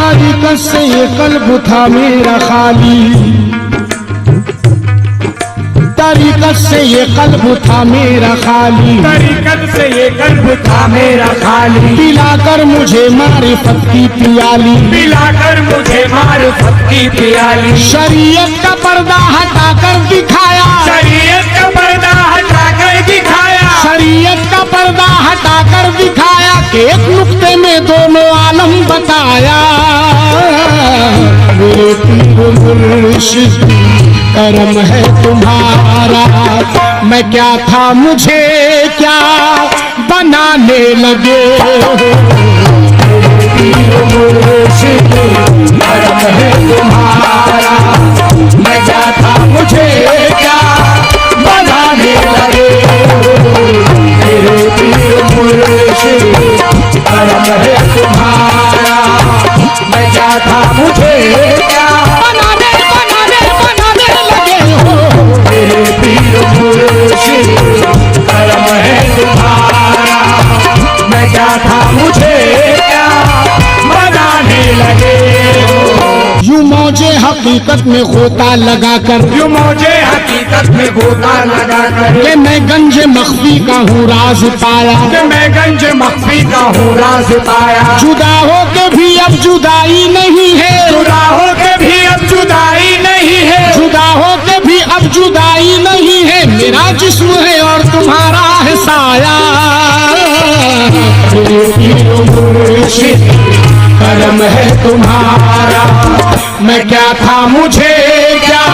तरीकत से ये कल्ब था मेरा खाली, तरीकत से ये कल्ब था मेरा खाली, तरीकत से ये कल्ब था मेरा खाली। पिलाकर मुझे मारिफत की पियाली, पिलाकर मुझे मारिफत की पियाली। शरीयत का पर्दा हटाकर दिखाया, शरीयत का पर्दा हटाकर दिखाया, शरीयत का पर्दा हटाकर दिखाया कि एक नुक्ते में दोनों आलम बताया। मेरे पीर मुर्शिद करम है तुम्हारा, मैं क्या था मुझे क्या बनाने लगे। पीर मुर्शिद करम है तुम्हारा, मैं क्या था मुझे क्या बनाने लगे। मेरे पीर मुर्शिद करम है तुम्हारा, मैं क्या था मुझे क्या बनाने लगे हो। मेरे पीर मुर्शिद करम है तुम्हारा, मैं क्या था मुझे क्या बनाने लगे। यूं मौजे हकीकत में गोता लगाकर, यूं मुझे हकीकत में गोता लगाकर कि मैं गंज मख्फी का हूँ राज पाया। कि मैं गंज मख्फी का हूँ राज पाया। जुदा हो के भी अब जुदाई नहीं है, जुदा हो के भी अब जुदाई नहीं है, जुदा हो के भी अब जुदाई नहीं है। मेरा जिस्म है और तुम्हारा है साया। मेरे पीर मुर्शिद करम है तुम्हारा, मैं क्या था मुझे क्या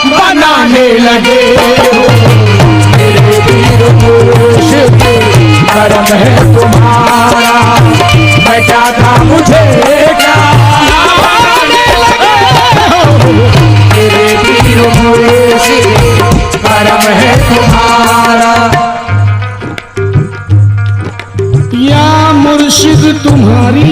बनाने लगे। मेरे पीर मुर्शिद करम है तुम्हारा, मैं क्या था मुझे क्या बनाने लगे। मेरे पीर मुर्शिद करम है तुम्हारा। या मुर्शिद तुम्हारी,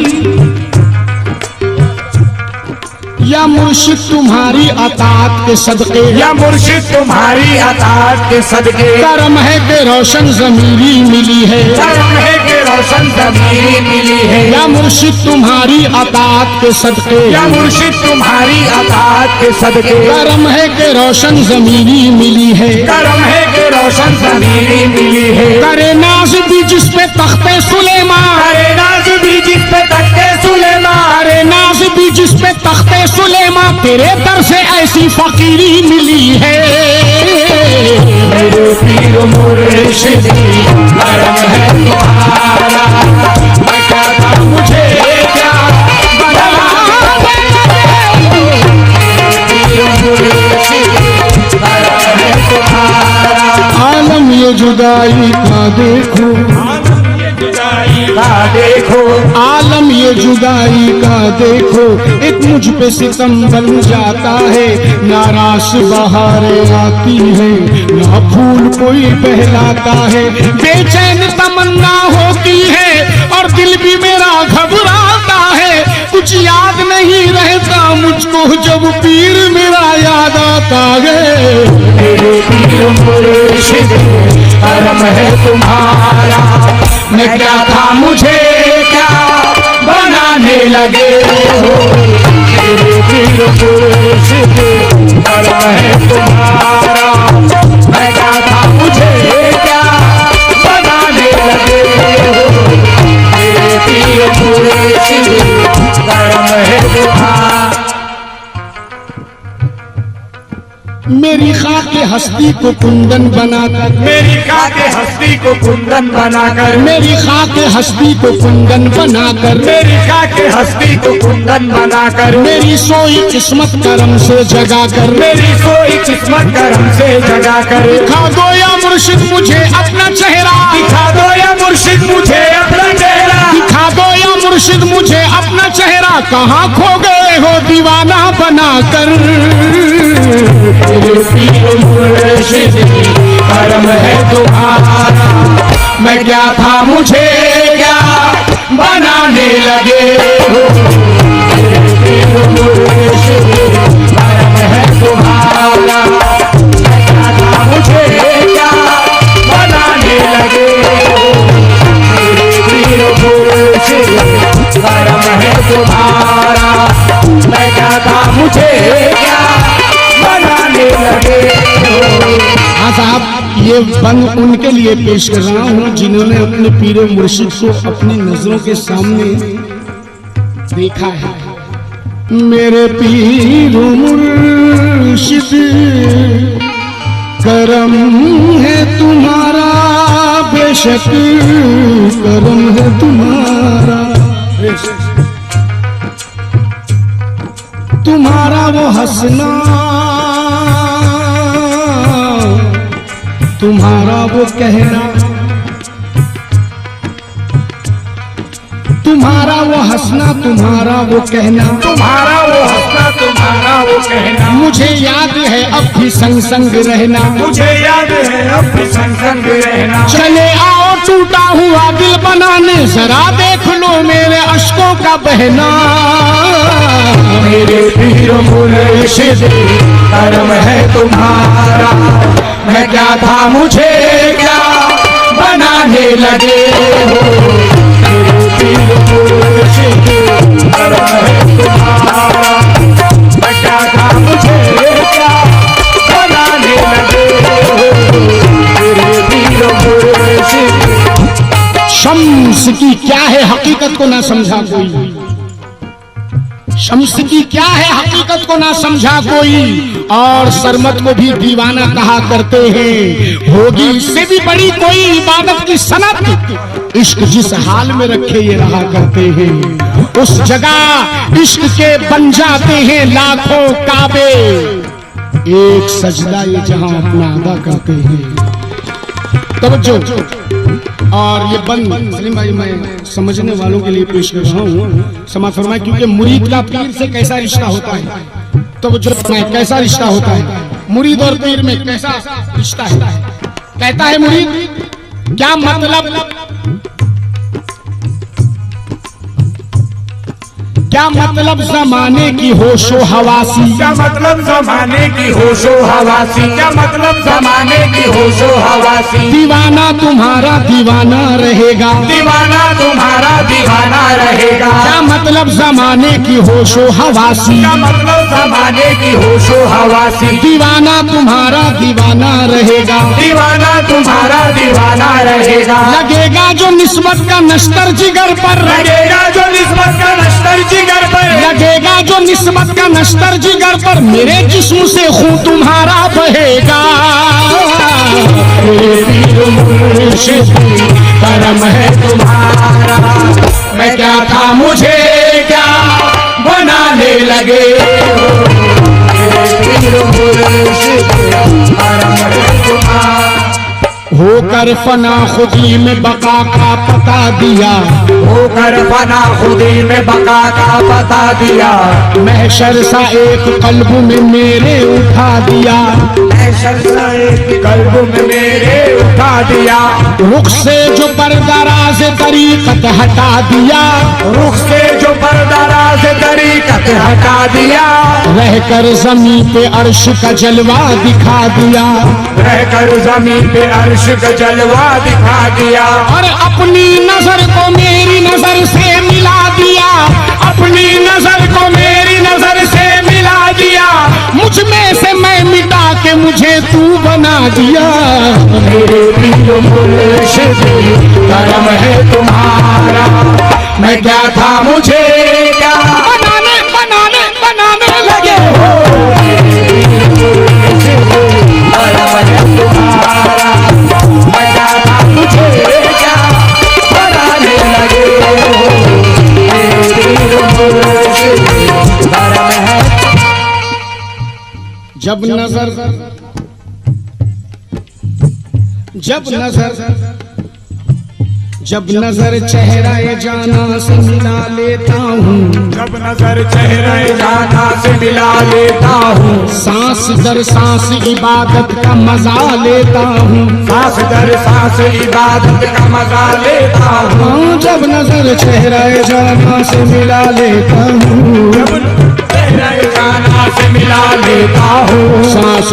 या मुर्शिद तुम्हारी अतात के सदके, या मुर्शिद तुम्हारी अताअत के सदके करम है कि रोशन ज़मीरी मिली है। करम है कि रोशन ज़मीरी मिली है। या मुर्शिद तुम्हारी अतात के सदके, या मुर्शिद तुम्हारी अताअत के सदके करम है कि रोशन ज़मीरी मिली है। करम है कि रोशन ज़मीरी मिली है। करे नाज भी जिस पे तख्ते सुलेमा, करे नाज भी जिस पे तख्ते सुलेमा, करे नाज भी जिस पे तख्ते सुलेमा, तेरे दर से ऐसी फकीरी मिली है। मेरे पीर मुर्शिद करम है तुम्हारा, मैं क्या था मुझे क्या बनाने लगे। पीर मुर्शिद करम है तुम्हारा। आलम ये जुदाई का देखो, देखो आलम ये जुदाई का देखो, एक मुझ पे सितम बन जाता है। नाराज बहारें आती है, ना फूल कोई बहलाता है। बेचैन तमन्ना होती है और दिल भी मेरा घबराता है। कुछ याद नहीं रहता मुझको जब पीर मेरा याद आता है। मेरे पीर मुर्शिद करम है तुम्हारा, मैं क्या था मुझे क्या बनाने लगे हो। मेरे पीर मुर्शिद करम है तुम्हारा, मैं क्या था मुझे क्या बनाने लगे हो। मेरे पीर मुर्शिद करम है तुम्हारा। मेरी खाक हस्ती को कुंदन बनाकर, मेरी खाके हस्ती को कुंदन बनाकर, मेरी खाक हस्ती को कुंदन बनाकर, मेरी खाके हस्ती को कुंदन बनाकर, मेरी सोई किस्मत करम से जगा कर, मेरी सोई किस्मत करम से जगा कर, दिखा दो या मुर्शिद मुझे अपना चेहरा, दिखा दो या मुर्शिद मुझे अपना चेहरा, दिखा दो या मुर्शिद मुझे अपना चेहरा। कहाँ खो गए हो दीवाना बनाकर। मेरे पीर मुर्शिद करम है तुम्हारा, मैं क्या था मुझे क्या बनाने लगे हो। मेरे पीर मुर्शिद करम है तुम्हारा, मैं क्या था मुझे क्या बनाने लगे हो। मेरे पीर मुर्शिद करम है तुम्हारा, मुझे क्या बनाने लगे हो। हाँ साहब, ये बंद उनके लिए पेश कर रहा हूँ जिन्होंने अपने पीर मुर्शिद को अपनी नजरों के सामने देखा है। मेरे पीर मुर्शिद करम है तुम्हारा, बेशक करम है तुम्हारा, तुम्हारा वो हंसना, तुम्हारा वो कहना, तुम्हारा वो हंसना, तुम्हारा वो कहना, तुम्हारा वो हंसना, तुम्हारा वो कहना, मुझे याद है अब भी संग संग रहना, मुझे याद है अब भी संग संग रहना। चले आओ टूटा हुआ दिल बनाने, जरा देख लो मेरे अश्कों का बहना। मेरे पीर मुर्शिद करम है तुम्हारा, मैं क्या था मुझे क्या बनाने लगे हो। मेरे पीर मुर्शिद करम है तुम्हारा, मैं क्या था मुझे क्या बनाने लगे हो। मेरे पीर मुर्शिद। शम्स की क्या है हकीकत को ना समझा कोई, शम्स की क्या है हकीकत को ना समझा कोई, और सरमत को भी दीवाना कहा करते हैं। होगी इससे भी बड़ी कोई इबादत की सनत, इश्क जिस हाल में रखे ये रहा करते हैं, उस जगह इश्क के बन जाते हैं लाखों काबे, एक सजदा ये जहां अपना अदा करते हैं। तवज्जो। और ये बंद सलीम भाई मैं समझने वालों के लिए पेश कर रहा हूँ, समाज फरमाए, क्योंकि मुरीद का पीर से कैसा रिश्ता होता है, तो जो कैसा रिश्ता होता है मुरीद और पीर में, कैसा रिश्ता है। कहता है मुरीद, क्या मतलब, क्या मतलब जमाने की होशो हवासी, क्या मतलब जमाने की होशो हवासी, क्या मतलब जमाने की होशो हवासी। दीवाना तुम्हारा दीवाना रहेगा, दीवाना तुम्हारा दीवाना रहेगा। क्या मतलब जमाने की होशो हवासी, क्या मतलब जमाने की होशो हवासी। दीवाना तुम्हारा दीवाना रहेगा, दीवाना तुम्हारा दीवाना रहेगा। लगेगा जो निस्बत का नश्तर जिगर पर, लगेगा जो निस्बत का नश्तर जिगर पर, लगेगा जो निस्बत का नश्तर जिगर पर, मेरे जिस्म से खून तुम्हारा बहेगा। करम है तुम्हारा, मैं क्या था मुझे क्या बनाने लगे हो। करम है तुम्हारा, होकर फना खुदी में बका का पता दिया, होकर फना खुदी में बका का बता दिया। महशर सा एक कल्ब में मेरे उठा दिया, महशर सा एक कल्ब में मेरे उठा दिया। रुख से जो परदराज तरीकत हटा दिया, रुख से जो परदराज तरीकत हटा दिया। रहकर जमीन पे अर्श का जलवा दिखा दिया, रहकर जमीन पे अर्श का जलवा दिखा दिया। और अपनी नजर को मेरी नजर से मिला दिया, अपनी नजर को मेरी नजर से मिला दिया। मुझ में से मैं मिटा के मुझे तू बना दिया। मेरे पीर मुर्शिद करम है तुम्हारा, मैं क्या था मुझे क्या बनाने बनाने बनाने लगे हो। करम है तुम्हारा, मैं क्या था मुझे क्या बनाने लगे हो। मेरे पीर मुर्शिद करम है। जब नजर चेहरा जाना से मिला लेता हूँ, जब नजर चेहरे जाना से मिला लेता हूँ। सांस दर सांस इबादत का मजा लेता हूँ, सांस दर सांस इबादत का मजा लेता हूँ। हाँ, जब नजर चेहरा जाना से मिला लेता हूँ, जब चेहरे जाना से मिला लेता हूँ। सांस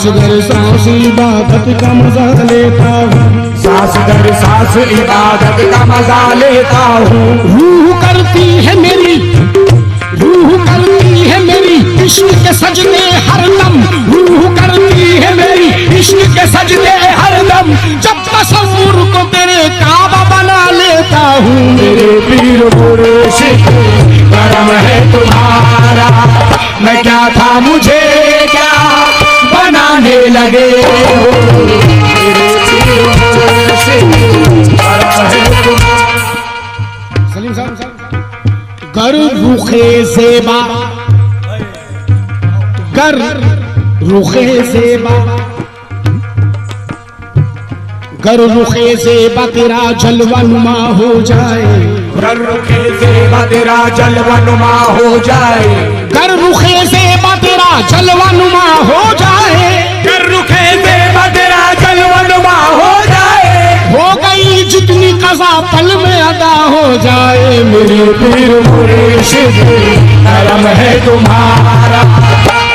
दर सांस इबादत का मजा लेता हूँ, सांस दर सांस इबादत का मजा लेता हूँ। रूह करती है मेरी इश्क के सजदे हरदम रूह करती है मेरी, इश्क के सजदे हरदम, जब तसव्वुर को तेरे काबा बना लेता हूँ। मेरे पीर मुर्शिद करम है तुम्हारा, मैं क्या था मुझे क्या बनाने लगे हो। मेरे पीर मुर्शिद करम है तुम्हारा। सलीम साहब, गर रुखे ज़ेबा, गर रुखे ज़ेबा, गर रुखे ज़ेबा तेरा जलवा नुमा हो जाए, गर रुखे ज़ेबा तेरा जलवा नुमा हो जाए, गर रुखे ज़ेबा तेरा जलवा नुमा हो जाए, गर रुखे ज़ेबा तेरा जलवा नुमा हो जाए, हो गई जितनी कज़ा पल में अदा हो जाए। मेरे पीर मुर्शिद करम है तुम्हारा,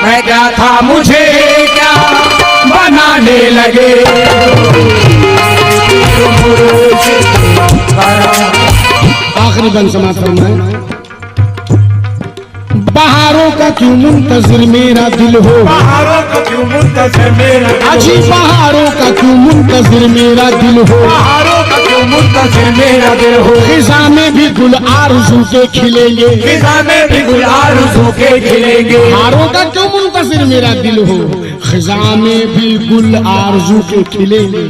मैं क्या था मुझे क्या बनाने लगे। आखिरी बंद समाप्त करना है। बहारों का क्यों मुंतज़िर मेरा दिल हो, बहारों का क्यों मुंतज़िर मेरा दिल हो, अजी बहारों का क्यों मुंतज़िर मेरा दिल हो, बहारों का क्यों मुंतज़िर मेरा दिल हो। खिज़ा में भी गुल आरज़ू के खिलेंगे, खिज़ा में भी गुल आरज़ू के खिलेंगे, बहारों का क्यों मुंतज़िर मेरा दिल हो, खिज़ा में भी गुल आरज़ू के खिलेंगे,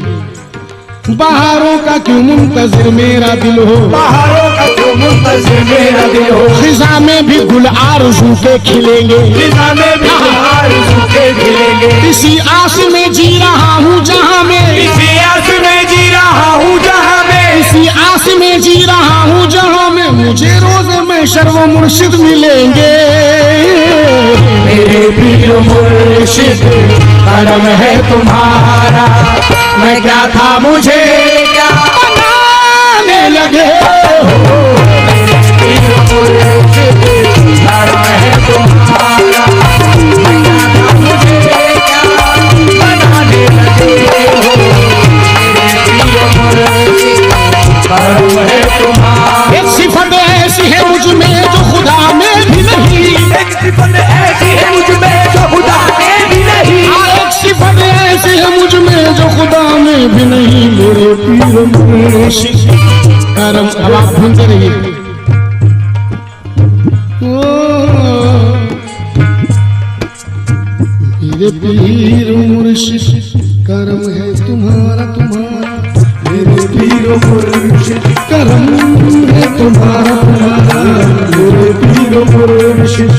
बहारों का क्यों मुंतज़िर मेरा दिल हो, बहारों का क्यों मुंतज़िर मेरा दिल हो, खिज़ा में भी गुल आरज़ू के खिलेंगे, खिज़ा में भी गुल आरज़ू के खिलेंगे। इसी आस में जी रहा हूँ जहाँ में, इसी आस में जी रहा हूँ जहाँ में, इसी आस में जी रहा हूँ जहाँ में मुझे रोज़ में शर्व मुर्शिद मिलेंगे। मेरे पीर मुर्शिद करम है तुम्हारा, मैं क्या था मुझे क्या बनाने लगे हो। पीर मुर्शिद करम है तुम्हारा, मैं क्या था मुझे क्या बनाने लगे हो। मेरे पीर मुर्शिद करम है तुम्हारा। एक सिफत ऐसी है मुझ में जो खुदा में भी नहीं, एक सिफत ऐसी है मुझ में जो खुदा में भी नहीं, एक सिफत ऐसी है मुझ में जो खुदा में भी नहीं। मेरे पीर मुर्शिद करम, अब आप सुनते रहिए। मेरे पीर मुर्शिद करम है तुम्हारा, तुम्हारा मेरे पीर मुर्शिद करम है तुम्हारा, तुम्हारा मेरे पीर मुर्शिद